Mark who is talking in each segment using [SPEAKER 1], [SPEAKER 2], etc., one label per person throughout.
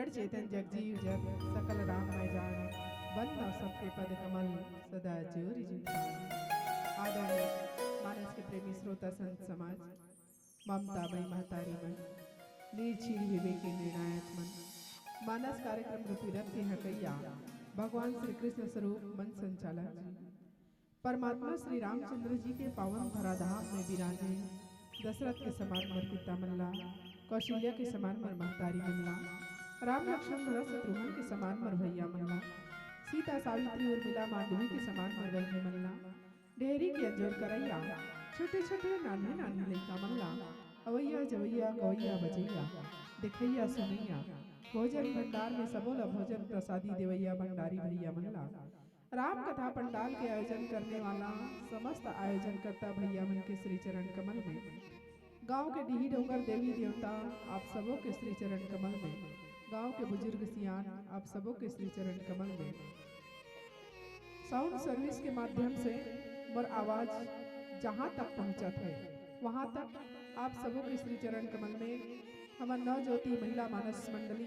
[SPEAKER 1] जड़ चेतन जगजीव जग सकल राम मैं जान वंदना सबके पद कमल सदा जोरी जुटान। आदरणीय मानस के प्रेमी श्रोता संत समाज, ममता मई महतारी मन, निर्छीण विवेकी निर्णायक मन, मानस कार्यक्रम रूपी रथ के हकैया भगवान श्री कृष्ण स्वरूप मन संचालक जी, परमात्मा श्री रामचंद्र जी के पावन धराधाम में विराजे दशरथ के समान मर पिता मल्ला, कौशल्या के समान मर महतारी मल्ला, राम लक्ष्मण भरत शत्रुघ्न के समान मर भैया मल्ला, सीता सावित्री और मिला मांडवी के समान मर बहनी मल्ला, डेहरी के अंजोर करैया छोटे छोटे नान्हे नान्हे लइका मल्ला, अवैया जवैया गवैया बजैया दिखैया सुनैया भोजन भंडार में सबोला भोजन प्रसादी देवैया भंडारी भैया मल्ला, राम कथा पंडाल के आयोजन करने वाला समस्त आयोजन करता भैया मन के श्री चरण कमल में, गांव के डीही डोंगर देवी देवता आप सबों के श्री चरण कमल में, गांव के बुजुर्ग सियान आप सबों के श्री चरण कमल में, साउंड सर्विस के माध्यम से मोर आवाज जहां तक पहुंचत है वहां तक आप सबों के श्री चरण कमल में हमार नव ज्योति महिला मानस मंडली,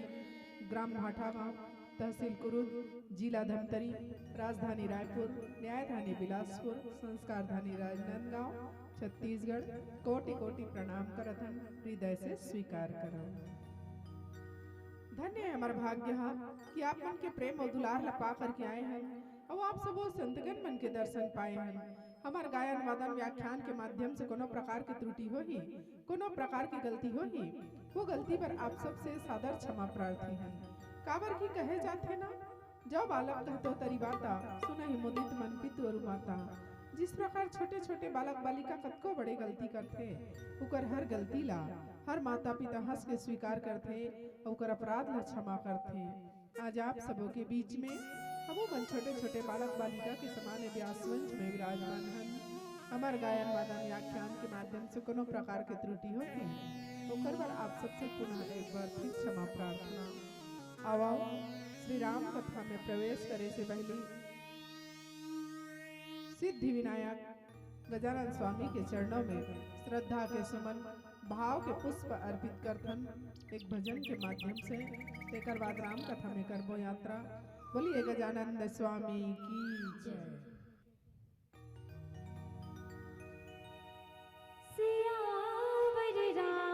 [SPEAKER 1] ग्राम भाटा गांव, तहसील कुरुद, जिला धमतरी, राजधानी रायपुर, न्यायधानी बिलासपुर, संस्कार धानी राजनांदगांव, छत्तीसगढ़ कोटि कोटि प्रणाम करथन, हृदय से स्वीकार करो। धन्य है हमारा भाग्य कि आप मन के प्रेम और दुलार लपा करके आए हैं और आप सब संतगण मन के दर्शन पाए हैं। हमार गायन वादन व्याख्यान के माध्यम से कोनो प्रकार की त्रुटि हो ही, कोनो प्रकार की गलती हो ही, वो गलती पर आप सबसे सादर क्षमा प्रार्थी हैं। काबर की कहे जाते ना, जो बालक कहतो तरी बाता सुनहि मुदित मन पितु अरु माता। जिस प्रकार छोटे छोटे बालक बालिका कतको बड़े गलती करते, उकर हर गलती ला हर माता पिता हंस के स्वीकार करते, उकर अपराध ला क्षमा करते। आज आप सबों के बीच में हमो मन छोटे छोटे बालक बालिका के समान व्यासवंश में विराजमान हन। हमार गायन वादन व्याख्यान के माध्यम से कोनो प्रकार के त्रुटि होती, ओकर पर आप सबसे पुनः एक बार फिर क्षमा प्रार्थना। आओ श्री राम कथा में प्रवेश करे से पहले सिद्धि विनायक गजानन स्वामी के चरणों में श्रद्धा के सुमन भाव के पुष्प अर्पित करथन एक भजन के माध्यम से। तेकर बाद राम कथा में करबो यात्रा। बोलिए गजानंद स्वामी की जय।
[SPEAKER 2] सियावर राम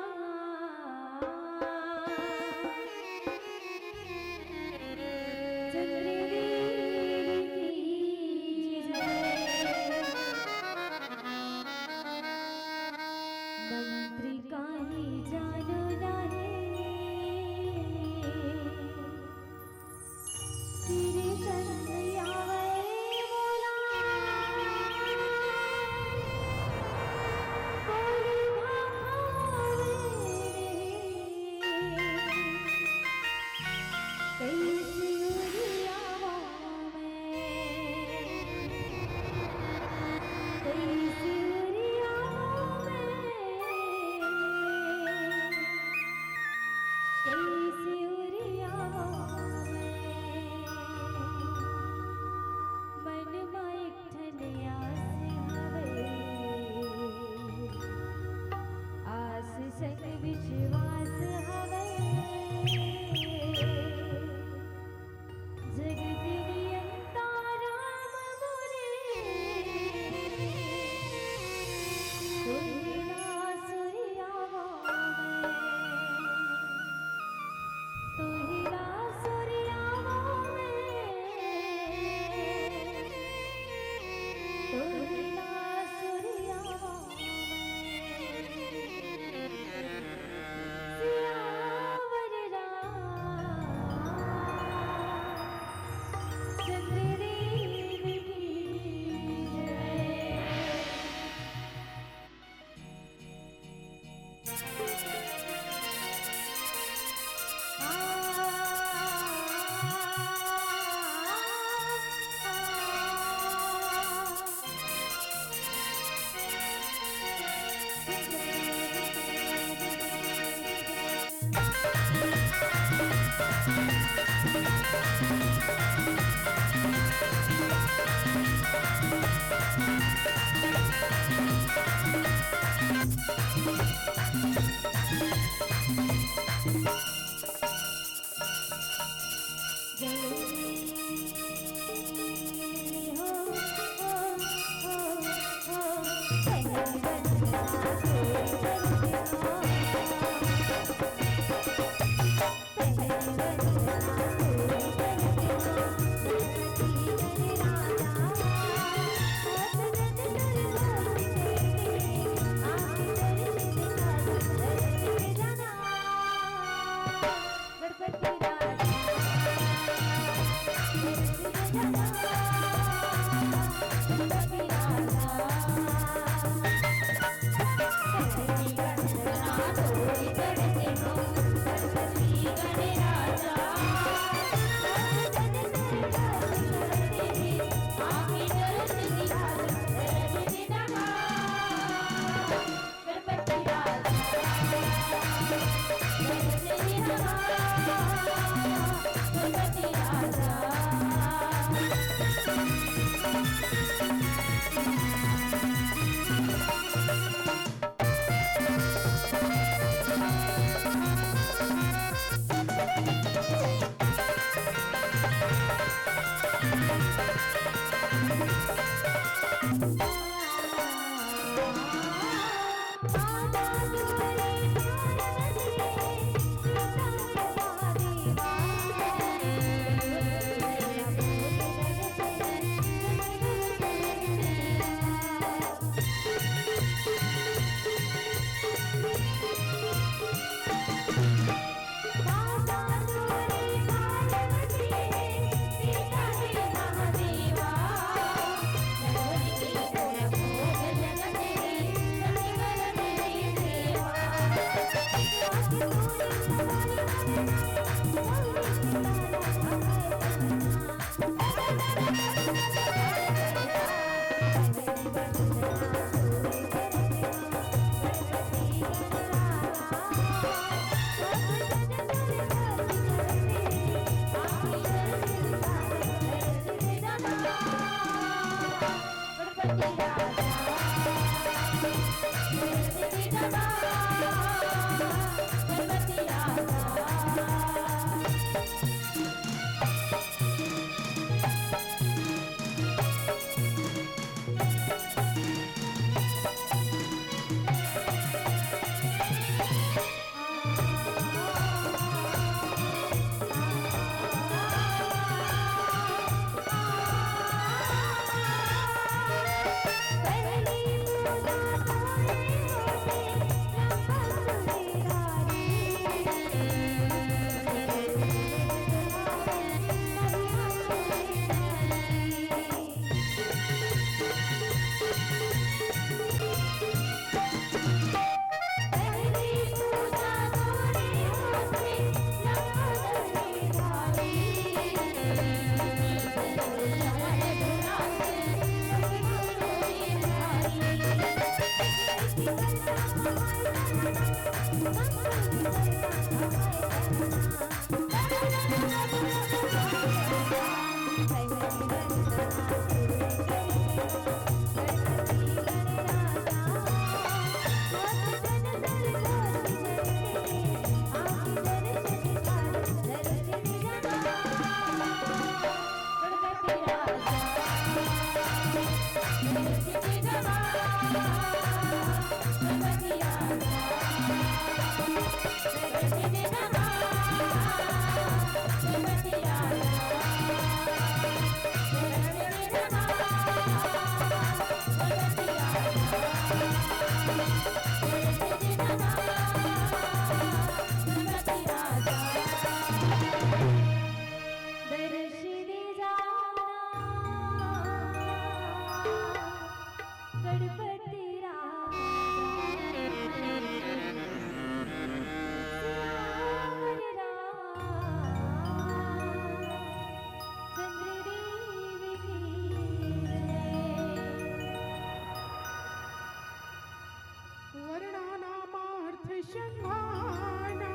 [SPEAKER 1] शंघाना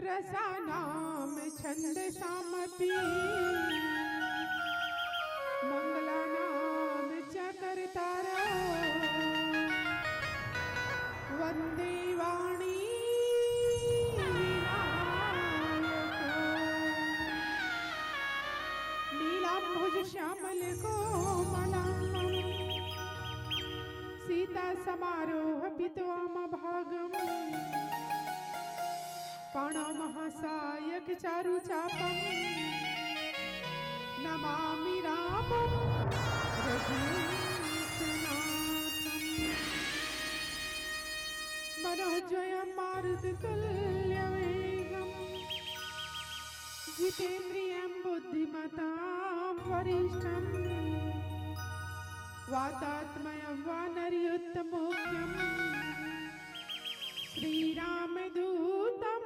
[SPEAKER 1] रसानाम छंद सामपी मंगला नाम चकर तारा वंदे वाणी नीलांबुज श्यामल कोमलांगम सीता समारोह पित्वाम भागम पाणा महासायक चारु चापम नमामि रामं रघुनाथं मनोजवं मारुततुल्यवेगं जितेन्द्रियं बुद्धिमतां वरिष्ठं वातात्मयं वानरयुतमोख्यं श्रीरामदूतं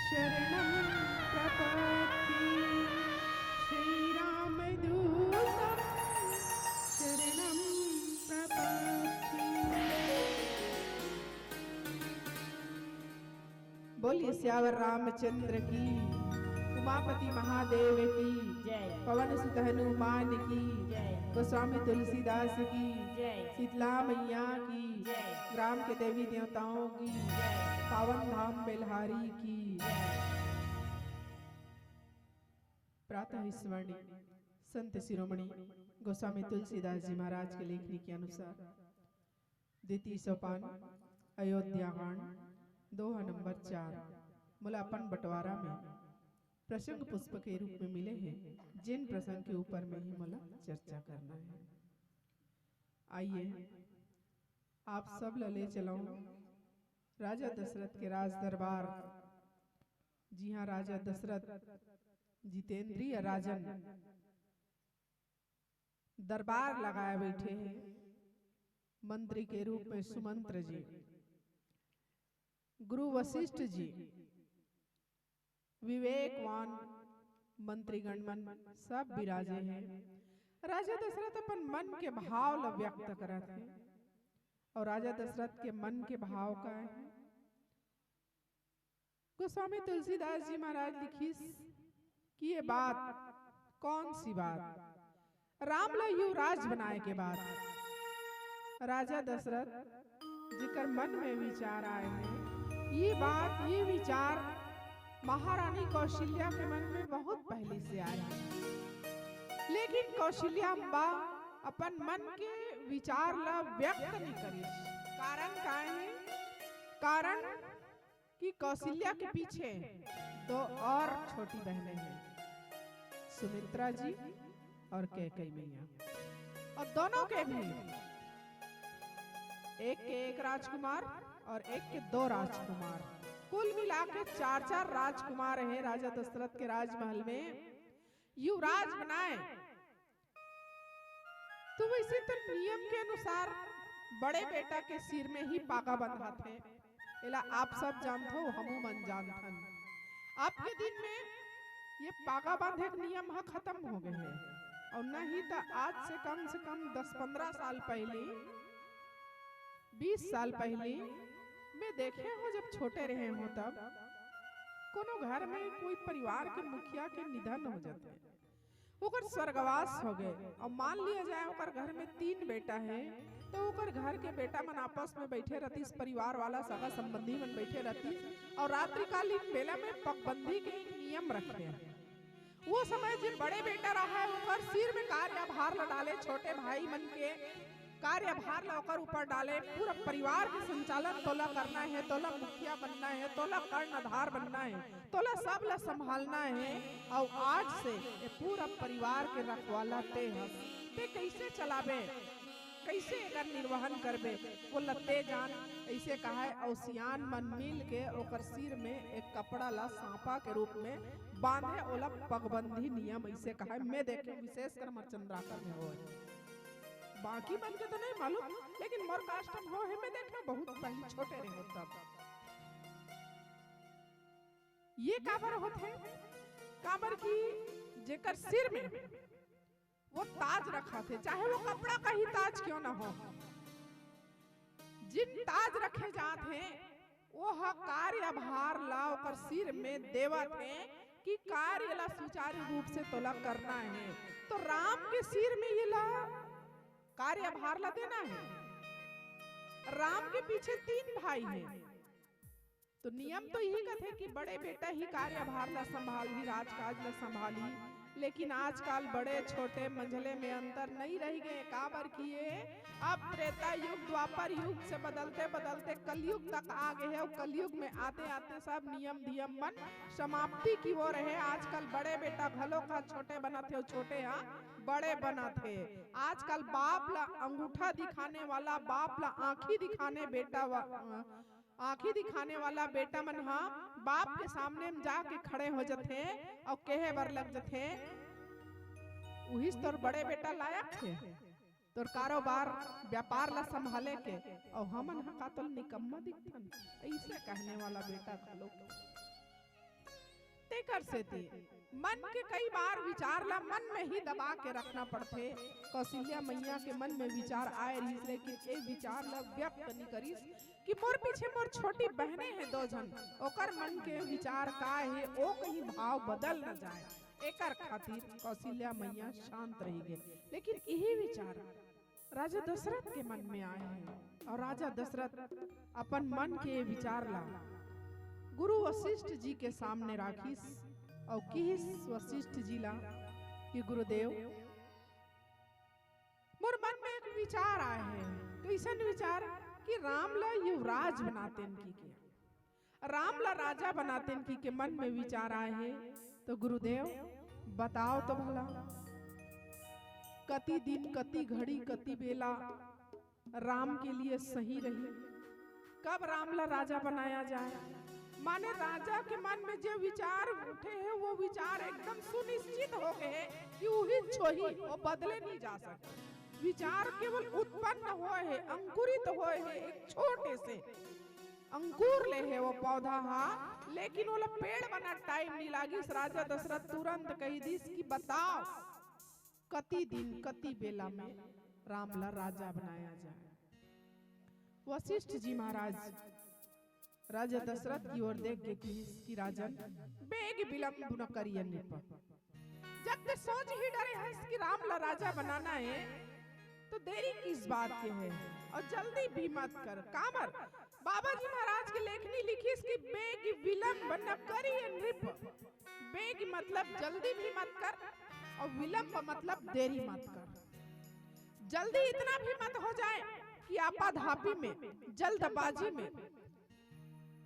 [SPEAKER 1] शरणं प्रपद्ये श्रीरामदूतं शरणं प्रपद्ये। बोलिए सियावर रामचंद्र की, उमापति महादेव की
[SPEAKER 2] जय,
[SPEAKER 1] पवन सुत हनुमान की
[SPEAKER 2] जय,
[SPEAKER 1] गोस्वामी तुलसीदास की
[SPEAKER 2] जय,
[SPEAKER 1] शीतला मैया की
[SPEAKER 2] जय,
[SPEAKER 1] ग्राम के देवी देवताओं की
[SPEAKER 2] जय,
[SPEAKER 1] पावन धाम बेलहारी की
[SPEAKER 2] जय।
[SPEAKER 1] प्रातः स्मरणी संत शिरोमणि गोस्वामी तुलसीदास जी महाराज के लेखनी के अनुसार द्वितीय सोपान अयोध्या कांड दोहा नंबर 4 मुलापन बंटवारा में प्रसंग पुष्प के रूप में मिले हैं, जिन प्रसंग के ऊपर में ही मुला चर्चा करना है। आइए आप सब ले चलाऊं राजा दशरथ के राज दरबार। जी हाँ, राजा दशरथ जितेंद्रिय राजन दरबार लगाए बैठे हैं। मंत्री के रूप में सुमंत्र जी, गुरु वशिष्ठ जी, विवेकवान मंत्रीगण सब विराजे हैं। राजा दशरथ अपन मन के भाव ला व्यक्त करत है। और राजा दशरथ के मन के भाव का है गोस्वामी तुलसीदास जी महाराज लिखिस कि ये बात कौन सी बात राम ला युवराज बनाए के बाद राजा दशरथ जिकर मन में विचार आए हैं, ये बात ये विचार महारानी कौशल्या के मन में बहुत पहले से आया है। लेकिन कौशल्या अम्बा अपन मन के विचार ला व्यक्त नहीं करी। कारण का है? कारण कि कौशल्या के पीछे दो और छोटी बहनें हैं, सुमित्रा जी और कैकेयी मैया। और दोनों के भी एक के एक राजकुमार और एक के 2 राजकुमार, कुल मिला के 4 राजकुमार हैं राजा दशरथ के राजमहल में। युवराज बनाए तो वैसे तो नियम के अनुसार बड़े बेटा के सिर में ही पागा बंधा थे। इला आप सब जानते हो, हमू मन जानथन। आपके दिन में ये पागा बांधे के नियम खत्म हो गए हैं। और नहीं तो आज से कम 10-15 साल पहले, 20 साल पहले मैं देखे हो, जब छोटे रहे हो तब कोनो घर में कोई परिवार के मुखिया के निधन हो जाते, ओकर स्वर्गवास हो गए, और मान लिया जाए ओकर घर में 3 बेटा है, तो ओकर घर के बेटा मन आपस में बैठे रहती, परिवार वाला सगा संबंधी मन बैठे रहती, और रात्रिकालीन बेला में पगबंदी के एक नियम रखते हैं। वो समय जब बड़े बेटा रहा है ओकर सिर में कार्यभार ला डाले, छोटे भाई मन के कार्यभार ला ओकर ऊपर डाले। पूरा परिवार के संचालन तोला करना है, तोला मुखिया बनना है, तोला कर्णधार बनना है, तोला सब ला संभालना है। और आज से ये पूरा परिवार के रखवाला ते हस, ते कैसे चलाबे, कैसे एकर निर्वहन करबे, वो लते जान ऐसे कहा है। और सियान मन मिल के ओकर सिर में एक कपड़ा ला सांपा के रूप में बांधे, ओला पगबंधी नियम ऐसे कहा है। मैं देखे विशेषकर मरचंद्राकर में हो, बाकी मन के तो नहीं मालूम, लेकिन मोर कास्टम हो है, मैं देखा बहुत पहले छोटे रहे तब। ये काबर होते, काबर की जेकर सिर में वो ताज रखा थे, चाहे वो कपड़ा का ही ताज क्यों ना हो, जिन ताज रखे जात हैं वो कार्य भार ला ओकर सिर में देवत है कि कार्य ला सुचारू रूप से तोला करना है। तो राम के सिर में ये ला कार्य भार ला देना है। राम के पीछे 3 भाई हैं, तो नियम तो यही कहते कि बड़े बेटा ही कार्यभार ला संभाली, राजकाज ला संभाली। लेकिन आजकल बड़े छोटे मंझले में अंतर नहीं रह गए। काबर किए अब त्रेता युग द्वापर युग से बदलते बदलते कलयुग तक आ गए हैं। और कलयुग में आते आते सब नियम धियम मन समाप्ति की ओर है। आजकल बड़े बेटा घलो का छोटे बना थे, छोटे बड़े बना थे। आजकल बाप ला अंगूठा दिखाने वाला, बाप ला आंखी दिखाने बेटा आंखी दिखाने वाला बेटा मन बाप के सामने में जाके खड़े हो जाते और कहे बर लग जाते उही तोर बड़े बेटा लायक थे तोर कारोबार व्यापार ला संभाले के। और हमन का तो निकम्मा दिखथन, ऐसे कहने वाला बेटा खलो ते कर से थी। मन के कई बार विचार ला मन में ही दबा के रखना पड़ते। कौशल्या मैया के मन में विचार आए रही, लेकिन ए विचार ला व्यक्त नहीं करीस कि मोर पीछे मोर छोटी बहने हैं 2 जन, ओकर मन के विचार का है ओ कहीं भाव बदल न जाए। एकर खातिर कौशल्या मैया शांत रही गए। लेकिन यही विचार राजा दशरथ के मन में आए हैं और राजा दशरथ अपन मन के विचार ला गुरु वशिष्ठ जी के सामने राखीस और किस वशिष्ठ जी ला कि गुरुदेव मोर मन में एक विचार आए हैं। कैसन विचार कि राम ला युवराज बनाते की किया, राम ला राजा बनाते की के मन में विचार आए हैं। तो गुरुदेव बताओ तो भला कति दिन कति घड़ी कति बेला राम के लिए सही रही, कब राम ला राजा बनाया जाए। माने राजा के मन में जो विचार उठे हैं वो विचार एकदम सुनिश्चित हो गए कि वही छोही वो बदले नहीं जा सकते। विचार केवल उत्पन्न हुए है, अंकुरित हुए है, एक छोटे से अंकुर ले है वो पौधा लेकिन वो पेड़ बना टाइम नहीं लागी। राजा दशरथ तुरंत कही दिस कि बताओ कति दिन कति बेला में राम ला राजा बनाया जाए। वशिष्ठ जी महाराज राजा दशरथ की ओर देख के कि राजन बेग विलंब न करिए निप। जब तक सोच ही डरे हैं कि राम ला राजा बनाना है तो देरी किस बात के है और जल्दी भी मत कर। कामर बाबा जी महाराज की लेखनी लिखी इसकी बेग विलंब न करिए नृप। बेग मतलब जल्दी भी मत कर और विलंब मतलब देरी मत कर। जल्दी इतना भी मत हो जाए कि आपाधापी में जल्दबाजी में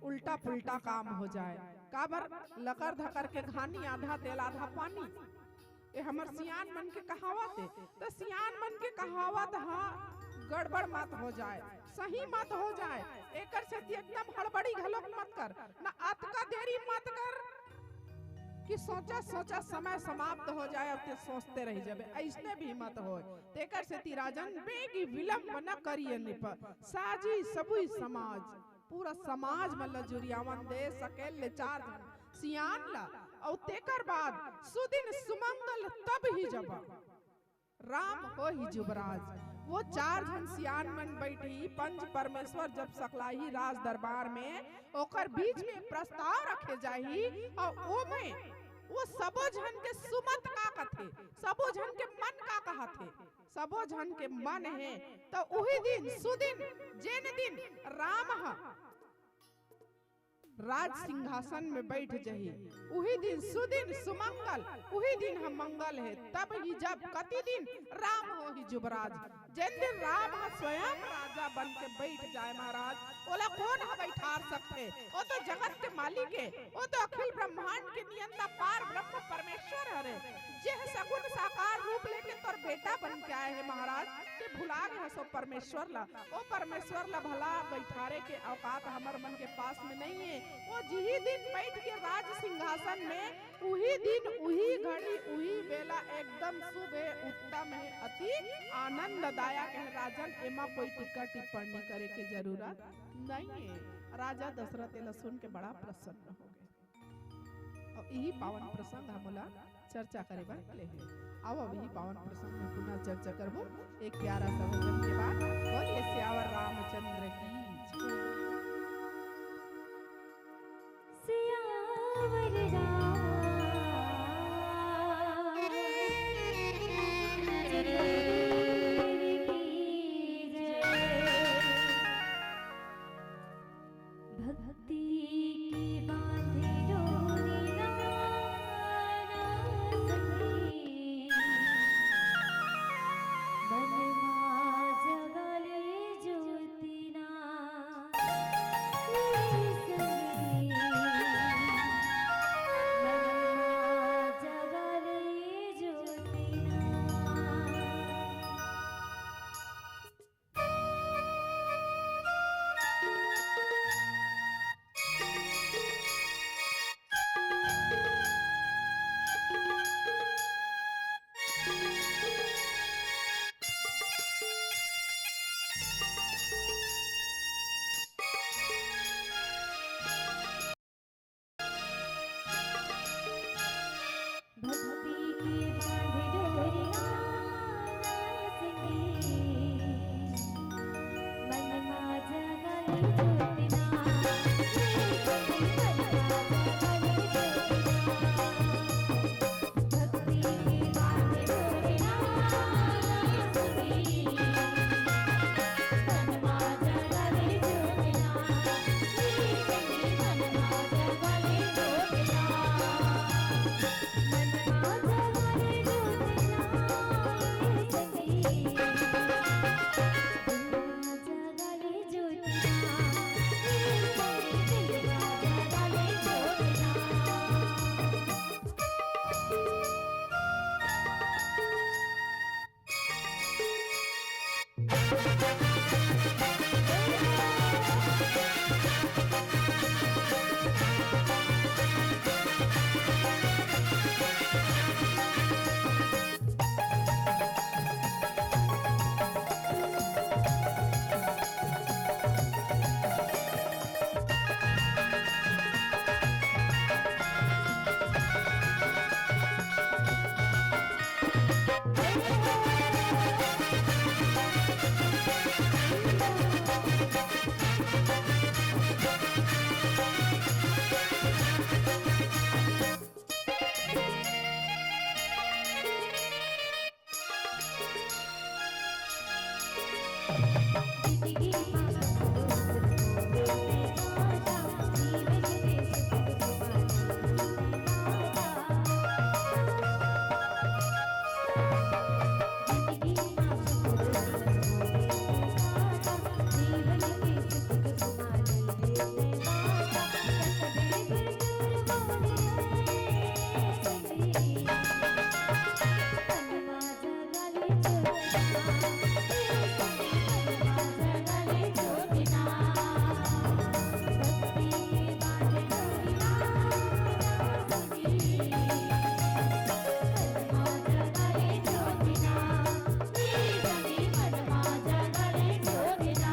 [SPEAKER 1] उल्टा पुल्टा काम हो जाए। काबर लकर धकर के घानी आधा तेल आधा पानी, ये हमर सियान मन के कहावत है। तो सियान मन के कहावत गड़बड़ मत हो जाए, सही मत हो जाए। एकर से एकदम हड़बड़ी घलोक मत कर, ना अतका देरी मत कर कि सोचा सोचा समय समाप्त हो जाए और ते सोचते रह जाबे, ऐसने भी मत हो। तेकर से राजन बेगी विलंब न करिए निप। साजी सबुई समाज पूरा समाज में लजुरियावन दे सके ले 4 जन सियान ला और तेकर बाद सुदिन सुमंगल तब ही जब राम हो ही जुबराज। वो 4 जन सियान मन बैठी पंच परमेश्वर जब सकलाही राज दरबार में ओकर बीच में प्रस्ताव रखे जाही और ओ में वो सबो जन के सुमत का कथे, सबो जन के मन का कहथे, सबो जन के मन है। तो उही दिन सुदिन जेन दिन राम राज सिंहासन में बैठ जही, उही दिन सुदिन सुमंगल, उही दिन हम मंगल है। तब ही जब कति दिन राम हो ही जुबराज। जिन दिन राम स्वयं राजा बन के बैठ जाए महाराज, ओला कौन बैठार सकते। वो तो जगत के मालिक है, वो तो अखिल ब्रह्मांड के नियंता पार ब्रह्म परमेश्वर हरे। जे सगुन साकार रूप लेके तोर बेटा बन के आए है महाराज, के भुला गए सो परमेश्वर ला। ओ परमेश्वर ला भला बैठारे के औकात हमर मन के पास में नहीं है। वो जिही दिन बैठ के राज सिंहासन में, उही दिन उही घड़ी उही बेला एकदम शुभ है, उत्तम है, अति आनंददायक है। राजन एमा कोई टिक्का टिप्पणी करे के जरूरत नहीं है। राजा दशरथ एला सुन के बड़ा प्रसन्न हो गए। और यही पावन प्रसंग हमला चर्चा करे बर ले है। अब यही पावन प्रसंग में पुनः चर्चा करबो एक प्यारा सा भजन के बाद। बोलिए सियावर रामचंद्र की जय।
[SPEAKER 2] सियावर राम भक्ति की बांधे डोरी राना सखी बनवा जगले ज्योतिना सखी बनवा जगले ज्योतिना। भक्ति की बांधे डोरियां सखी बनवा जगले ज्योतिना सखी बनवा जगले ज्योतिना। भक्ति की बांधे डोरियां सखी बनवा जगले ज्योतिना सखी बनवा जगले ज्योतिना।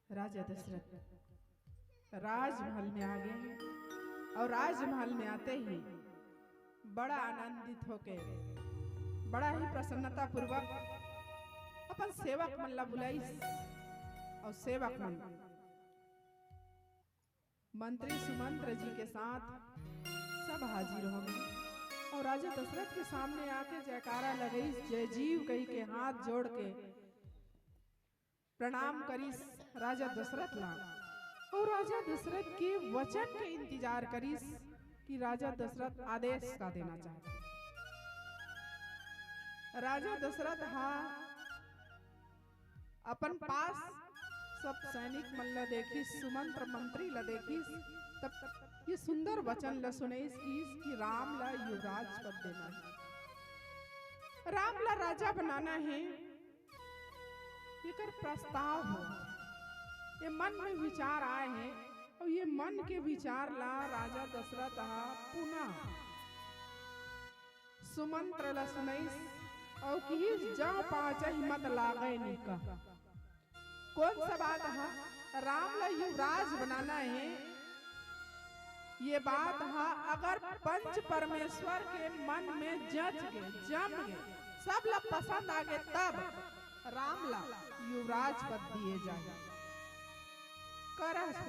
[SPEAKER 1] राजा दशरथ राजमहल में आ गए हैं और राजमहल में आते ही बड़ा आनंदित होके बड़ा ही प्रसन्नता पूर्वक अपन सेवक मन ला बुलाई और सेवक मन मंत्री सुमंत्र जी के साथ सब हाजिर हो गए और राजा दशरथ के सामने आके जयकारा लगई, जय जीव कही के हाथ जोड़ के प्रणाम करीस राजा दशरथ ला और राजा दशरथ के वचन के इंतजार करीस कि राजा दशरथ आदेश का देना चाहते। राजा दशरथ अपन पास सब सैनिक मन ला देखिस, सुमंत्र मंत्री ला देखिस, तब ये सुंदर वचन ला सुनेस कि राम ला युवराज पद देना है, राम ला राजा बनाना है। एकर प्रस्ताव हो, ये मन में विचार आए हैं और ये मन के विचार ला राजा दशरथ पुनः सुमंत्र ला सुनाइस और कि जा पाचा हिम्मत लागे निका। कौन सा बात है? राम ला युवराज बनाना है। ये बात है अगर पंच परमेश्वर के मन में जच गए, जम गए, सब लोग पसंद आ गए, तब राम ला युवराज पद दिए जाए। करस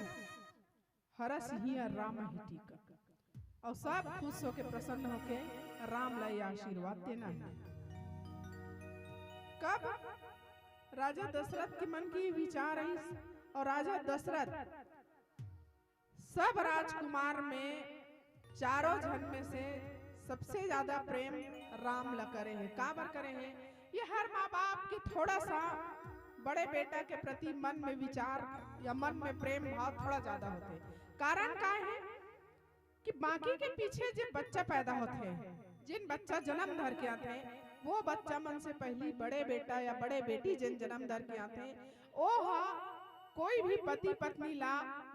[SPEAKER 1] हरस ही राम ही टीका और सब खुश होके प्रसन्न होके राम ला आशीर्वाद देना है। कब राजा दशरथ के मन की विचार आई और राजा दशरथ सब राजकुमार में चारों जन में से सबसे ज्यादा प्रेम राम ला करे है। काबर करे है? ये हर माँ बाप के थोड़ा सा बड़े बेटा के प्रति मन में विचार या मन में प्रेम भाव थोड़ा ज्यादा होते। कारण का है कि बाकी के पीछे जो बच्चा पैदा होते हैं, जिन बच्चा जन्म धर के आते हैं, वो बच्चा मन से पहली बड़े बेटा या बड़े बेटी जिन जन्म धर के आते हैं, वो कोई भी पति पत्नी ला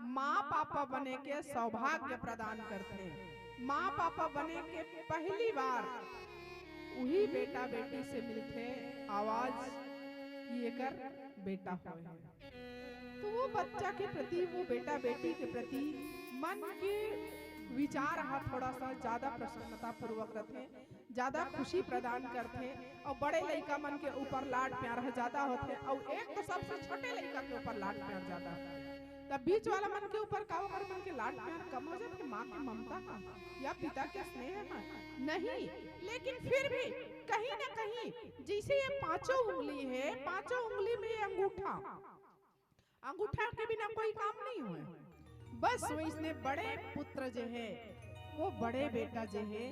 [SPEAKER 1] माँ पापा बने के सौभाग्य प्रदान करते हैं। माँ पापा बने के पहली बार वही बेटा बेटी से मिलते आवाज ये कर बेटा हो है। तो वो बच्चा के प्रति, वो बेटा बेटी के प्रति मन के विचार थोड़ा सा ज्यादा प्रसन्नता पूर्वक रहते, ज्यादा खुशी प्रदान करते और बड़े लड़का मन के ऊपर लाड प्यार ज्यादा होते और एक तो सबसे छोटे लड़का के ऊपर लाड प्यार ज्यादा होता है। तब बीच वाला मन के ऊपर का मन के लाड प्यार कम हो जाते, माँ की ममता का या पिता के स्नेह का नहीं, लेकिन फिर भी कहीं ना कहीं जैसे ये पांचों उंगली है, पांचों उंगली में अंगूठा, अंगूठा के बिना कोई काम नहीं हुआ। बस वो इसने बड़े पुत्र जो है, वो बड़े बेटा जो है,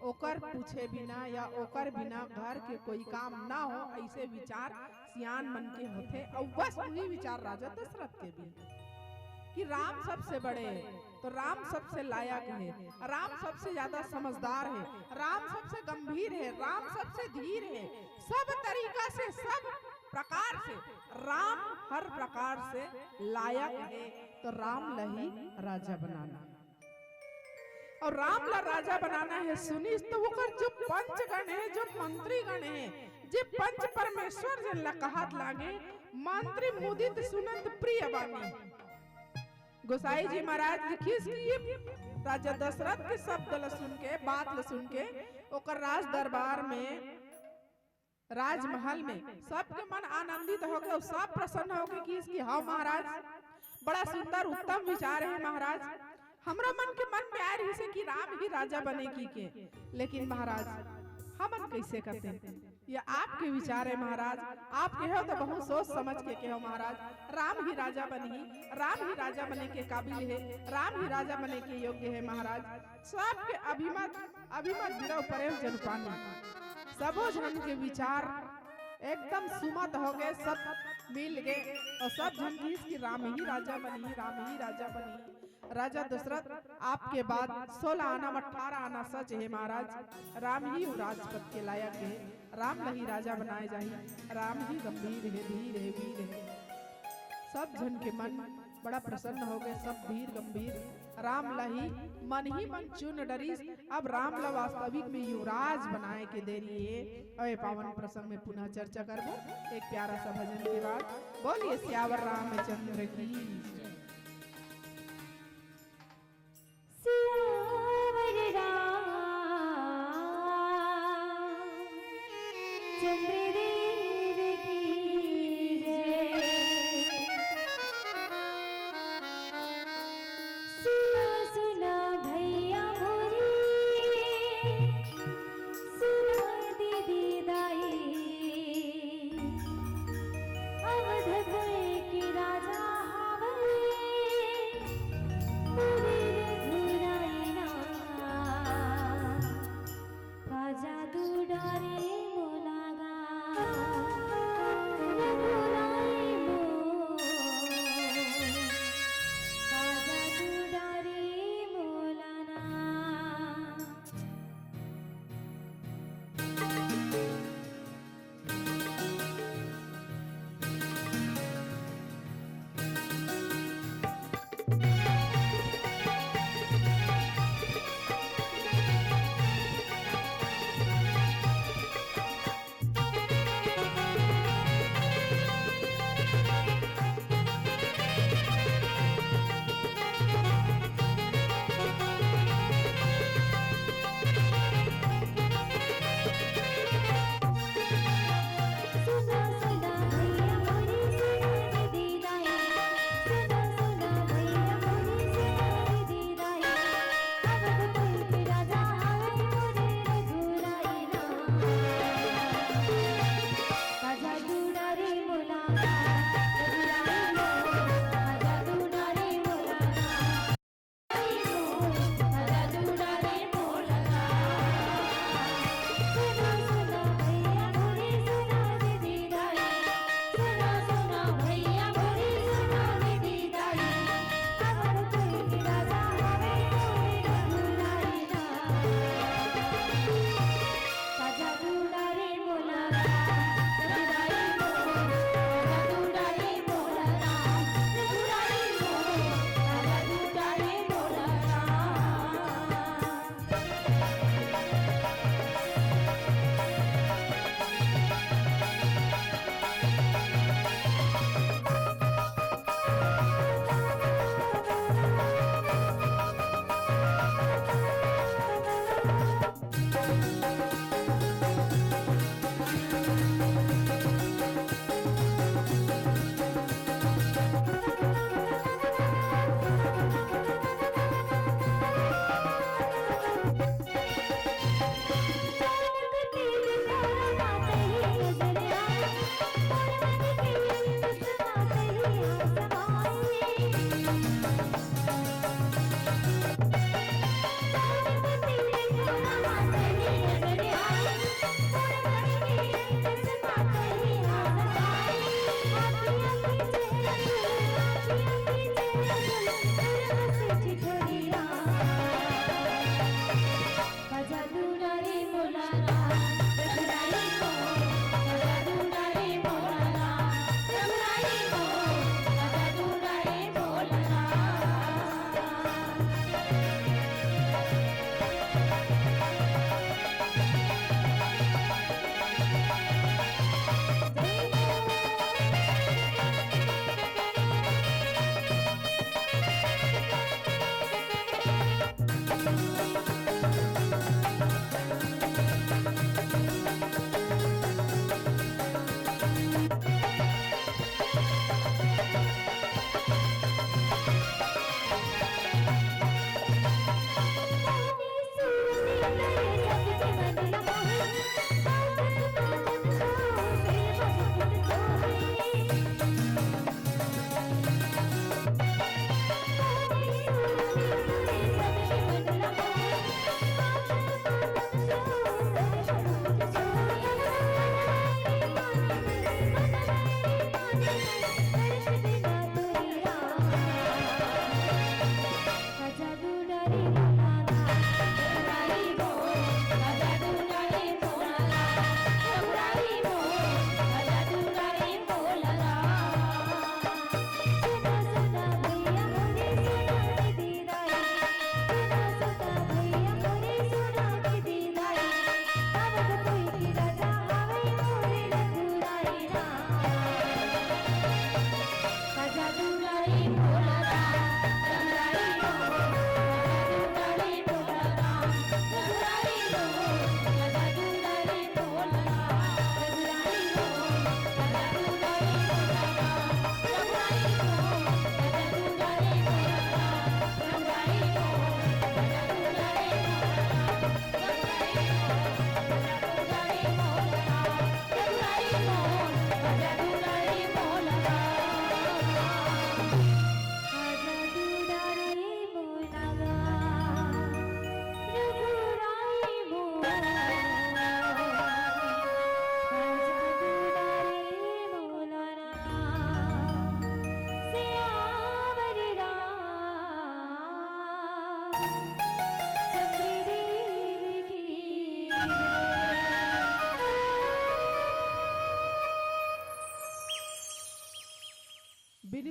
[SPEAKER 1] ओकर पूछे बिना या ओकर बिना घर के कोई काम ना हो, ऐसे विचार सियान मन के होते। और बस वही विचार राजा दशरथ के भी कि राम सबसे बड़े है तो राम सबसे लायक है, राम सबसे ज्यादा समझदार है, राम सबसे गंभीर है, राम सबसे धीर है, सब तरीका से, सब प्रकार से राम हर प्रकार से लायक है। तो राम लही राजा बनाना और राम ला राजा बनाना है। सुनी तो वो कर जो पंचगण है, जो मंत्री गण है, जे पंच परमेश्वर जन ला कहत लागे, मंत्री मुदित सुनंत प्रिय बानी। गोसाई जी महाराज लिखिस कि राजा दशरथ के शब्द ला सुन के, बात ला सुन के, ओकर राज दरबार में, राजमहल में सबके मन आनंदित हो गए और सब प्रसन्न हो गए कि इसकी हाँ महाराज बड़ा सुंदर उत्तम विचार है महाराज। हमरा मन के मन में आ रही से कि राम ही राजा बने की के, लेकिन महाराज हमन कैसे करते हैं? ये आपके विचार है महाराज, आप कहो तो बहुत सोच समझ के कहो महाराज। राम ही राजा बनी, राम ही राजा बने के काबिल है, राम ही राजा बने के योग्य है महाराज। सबके अभिमत गिरा परे जनपानी, सबो जन के विचार एकदम सुमत हो गए, सब मिल गए और सब जन की राम ही राजा बनी, राम ही राजा बनी। राजा दशरथ आपके बाद 16 आना 18 आना सच है महाराज, राम ही राजपद के लायक है, राम नहीं राजा बनाए जाए, राम ही गंभीर है, धीर है, वीर है। सब जन के मन बड़ा प्रसन्न हो गए, सब धीर गंभीर। राम लही मन ही मन चुन डरीस। अब राम ला वास्तविक में युवराज बनाए के देरी है। अरे पावन प्रसंग में पुनः चर्चा करबो एक प्यारा सा भजन के बाद। बोलिए सियावर रामचंद्र की।
[SPEAKER 2] सियावर चंद्र देव की जय। सुना सुना भैया मोरी, सुना दीदी दाई, अवध के राजा हवे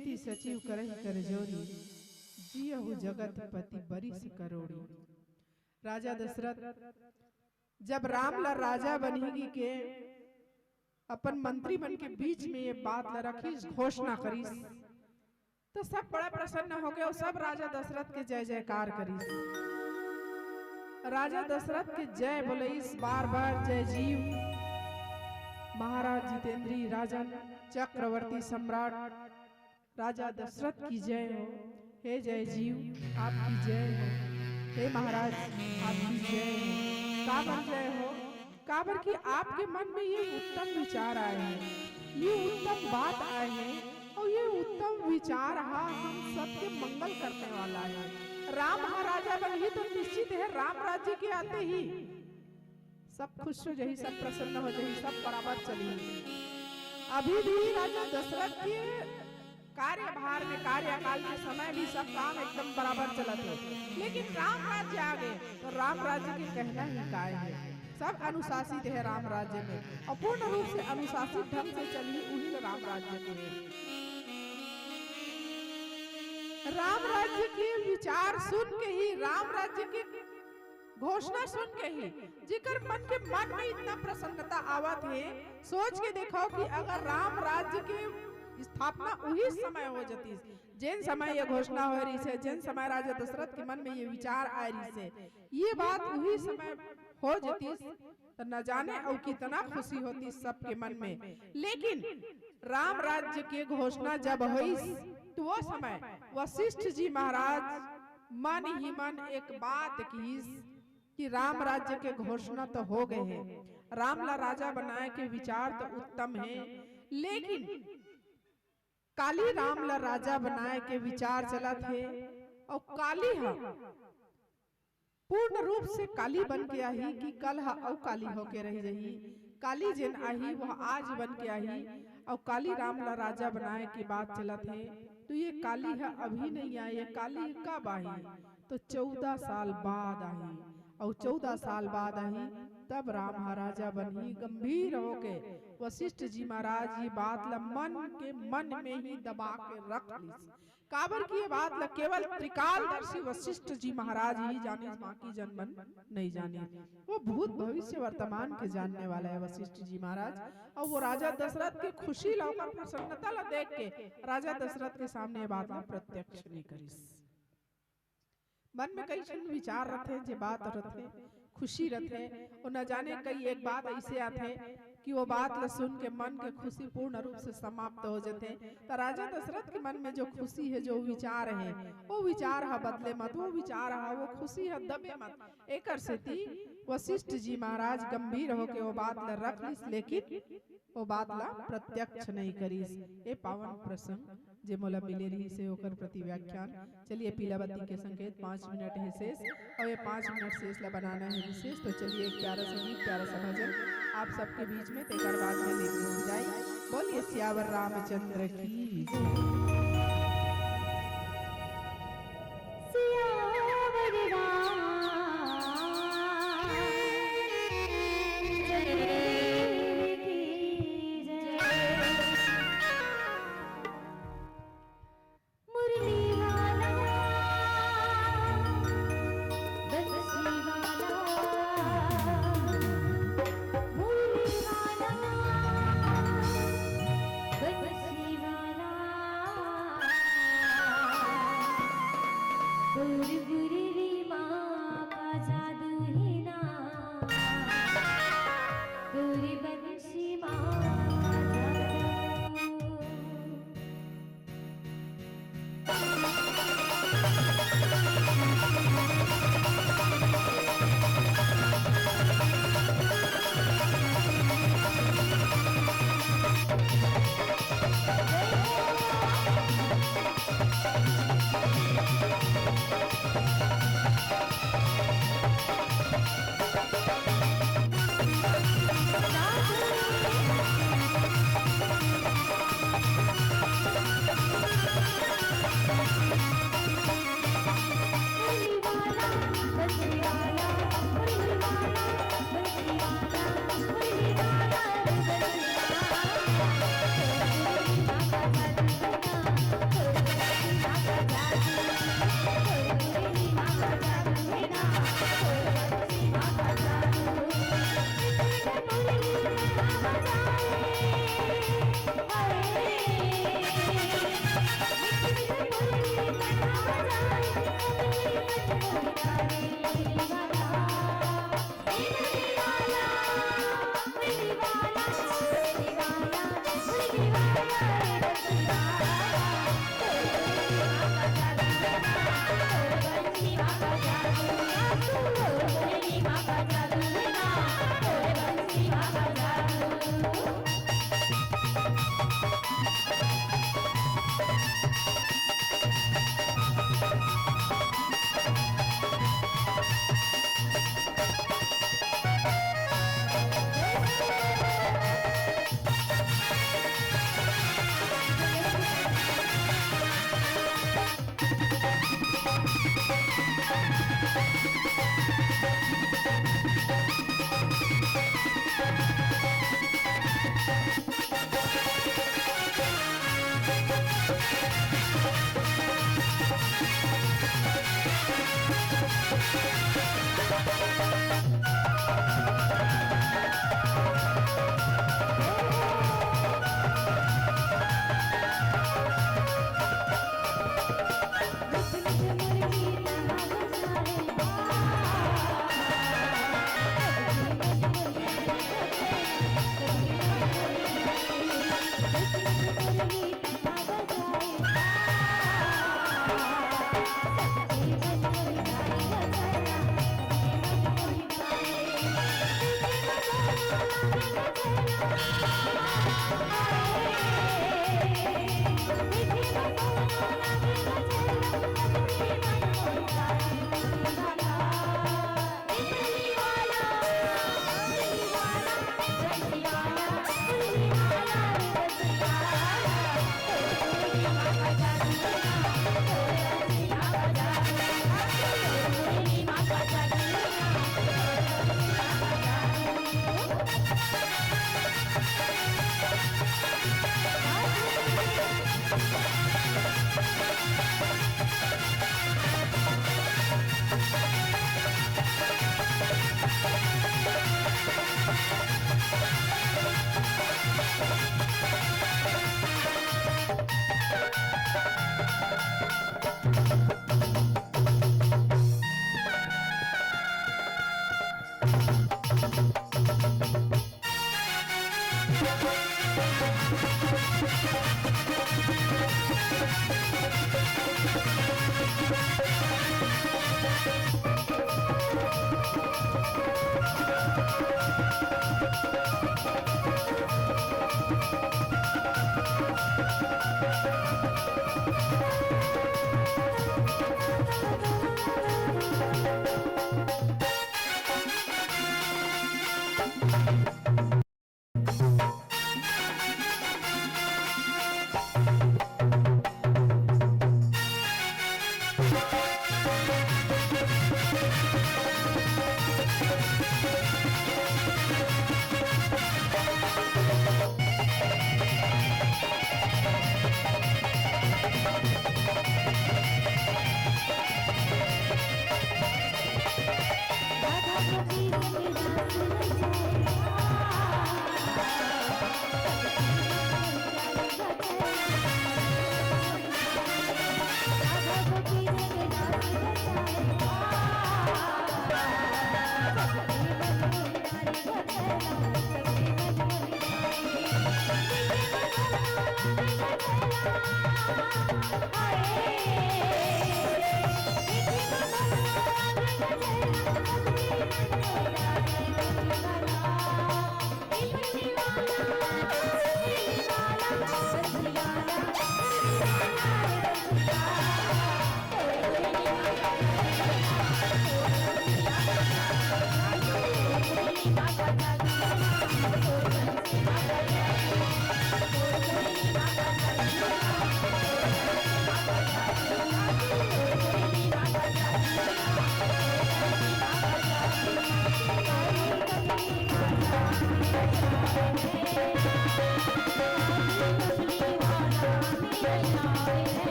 [SPEAKER 1] विनती सचिव करहि कर जोरी, जियहु जगत पति बरिस करोड़ी। राजा दशरथ जब राम ला राजा बनेगी के अपन मंत्री मन के बीच में ये बात ला रखी, घोषणा करी, तो सब बड़ा प्रसन्न हो गए और सब राजा दशरथ के जय जयकार करी। राजा दशरथ के जय बोले इस बार बार जय जीव महाराज जितेंद्री राजन चक्रवर्ती सम्राट राजा दशरथ की जय हो। हे जय जीव आपकी जय हो, हे महाराज आपकी जय हो। काबर जय हो? काबर कि आपके मन में ये उत्तम विचार आए हैं, ये उत्तम बात आए हैं और ये उत्तम विचार हम सबके मंगल करने वाला है। राम महाराजा बन ही तो निश्चित है राम राज्य के आते ही सब खुश हो जाही, सब प्रसन्न हो जाही, सब बराबर चली। अभी भी राजा दशरथ के कार्यभार में कार्यकाल के समय भी सब काम एकदम बराबर चलत है, लेकिन राम राज्य आ गए तो राम राज्य के कहना ही काय है। सब अनुशासित है राम राज्य में और पूर्ण रूप से अनुशासित ढंग से चली उन्हीं राम राज्य के है। राम राज्य के विचार सुन के ही, राम राज्य की घोषणा सुन के ही जिकर मन में इतना प्रसन्नता आवत है, सोच के देखो कि अगर राम राज्य के स्थापना उही समय हो जाती, जिन समय ये घोषणा हो रही से, जिन समय राजा दशरथ के मन में ये विचार आ रही से, ये बात उही समय हो जाती तो न जाने और कितना खुशी होती सबके मन में। लेकिन राम राज्य के घोषणा जब हुई तो वो समय वशिष्ठ जी महाराज मन ही मन एक बात की कि राम राज्य के घोषणा तो हो गए हैं, राम ला राजा बनाए के विचार तो उत्तम है, लेकिन काली राम ला राजा बनाए के विचार चला थे और काली पूर्ण रूप से काली बन के आई कि कल और काली होके रही रही। काली जिन आई वह आज बन के आई और काली राम ला राजा बनाए की बात चलत है। तो ये काली है अभी नहीं आई, ये काली कब आई? तो 14 साल बाद आई और 14 साल बाद आई तब राम महाराजा बनी। गंभीर होके वशिष्ठ जी महाराज ये बात ला मन में ही दबा के रख ली। काबर की ये बात ला केवल त्रिकालदर्शी वशिष्ठ जी महाराज ही जाने, बाकी जनमन नहीं जाने। वो भूत भविष्य वर्तमान के जानने वाला है वशिष्ठ जी महाराज। और वो राजा दशरथ के खुशी ला प्रसन्नता ला देख के राजा दशरथ के सामने बात ला प्रत्यक्ष नहीं करी। मन में कई विचार रखे जे बात रखे, खुशी रखे और न जाने कई एक बात ऐसे आते कि वो बात ला सुन के मन के खुशी पूर्ण रूप से समाप्त हो जाते। तो राजा दशरथ के मन में जो खुशी है, जो विचार है, वो विचार है बदले मत, वो विचार है, वो खुशी है दबे मत। एक वशिष्ठ जी महाराज गंभीर होके वो बात ला रख लीस, लेकिन वो बात ला प्रत्यक्ष नहीं करीस। ये पावन प्रसंग जे मोला मिले रही से होकर प्रति व्याख्यान। चलिए पीलावती के संकेत 5 मिनट है शेष और ये 5 मिनट शेष ला बनाना है विशेष। तो चलिए एक प्यारा संगीत, प्यारा सा भजन आप सबके बीच में तेकर बाद में लेके जाए। बोलिए सियावर रामचंद्र की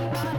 [SPEAKER 2] Radhe